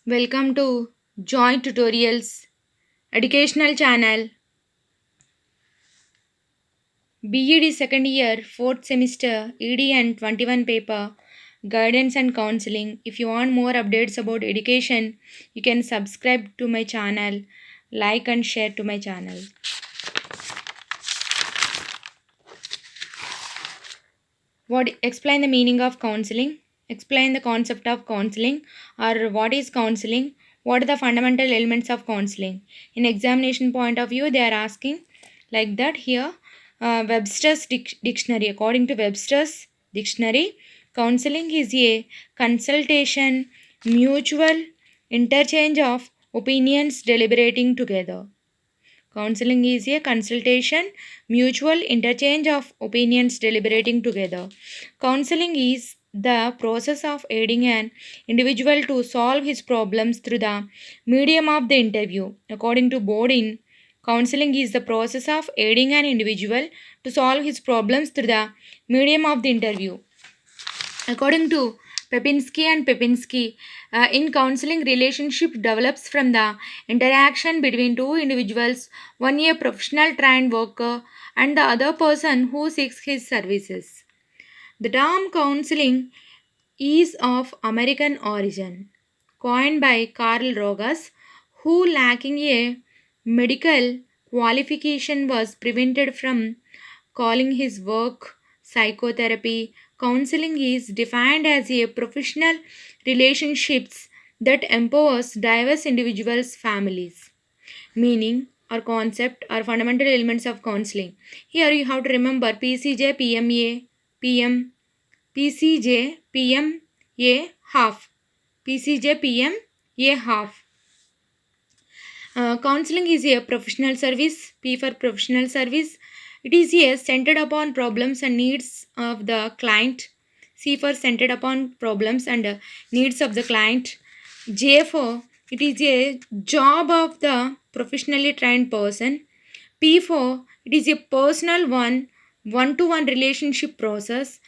Welcome to Joy Tutorials Educational Channel BEd second year 4th semester EDN 21 paper Guidance and Counseling. If you want more updates about education, you can subscribe to my channel, like and share to my channel. What explain the meaning of counseling? Explain the concept of counseling or what is counseling? What are the fundamental elements of counseling? In examination point of view, they are asking like that here. Webster's dictionary. According to Webster's dictionary, counseling is a consultation, mutual interchange of opinions deliberating together. Counseling is a consultation, mutual interchange of opinions deliberating together. Counseling is the process of aiding an individual to solve his problems through the medium of the interview. According to Bodin, counseling is the process of aiding an individual to solve his problems through the medium of the interview. According to Pepinski, in counseling, relationship develops from the interaction between two individuals, one a professional trained worker and the other person who seeks his services. The term counseling is of American origin, coined by Carl Rogers, who, lacking a medical qualification, was prevented from calling his work psychotherapy. Counseling is defined as a professional relationships that empowers diverse individuals' families. Meaning or concept or fundamental elements of counseling. Here you have to remember PCJ, PMA, PM, PCJ, PMA half. PCJ, PMA half. Counseling is a professional service. P for professional service. It is a centered upon problems and needs of the client. C for centered upon problems and needs of the client. J for it is a job of the professionally trained person. P for it is a personal one-to-one relationship process.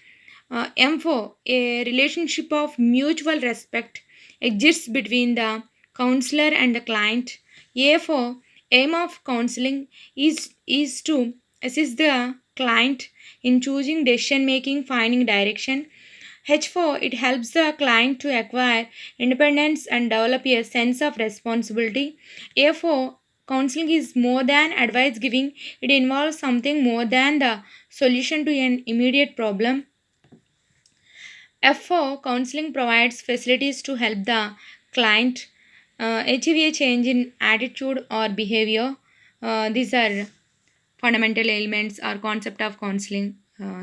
M for a relationship of mutual respect exists between the counselor and the client. A for aim of counseling is to assist the client in choosing decision making, finding direction. H for it helps the client to acquire independence and develop a sense of responsibility. A for counseling is more than advice giving, it involves something more than the solution to an immediate problem. F4 counseling provides facilities to help the client achieve a change in attitude or behavior. These are fundamental elements or concept of counseling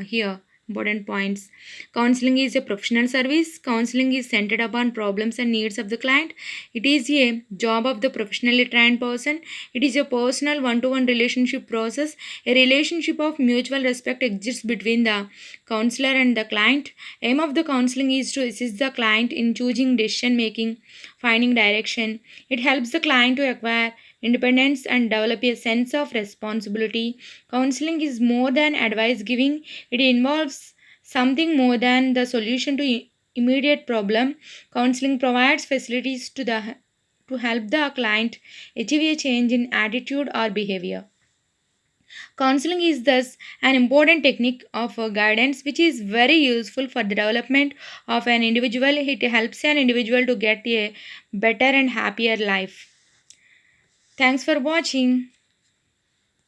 here. Important points. Counseling is a professional service. Counseling is centered upon problems and needs of the client. It is a job of the professionally trained person. It is a personal one-to-one relationship process. A relationship of mutual respect exists between the counselor and the client. Aim of the counseling is to assist the client in choosing decision making, finding direction. It helps the client to acquire independence and develop a sense of responsibility. Counseling is more than advice giving, it involves something more than the solution to immediate problem. Counseling provides facilities to help the client achieve a change in attitude or behavior. Counseling is thus an important technique of guidance which is very useful for the development of an individual. It helps an individual to get a better and happier life. Thanks for watching.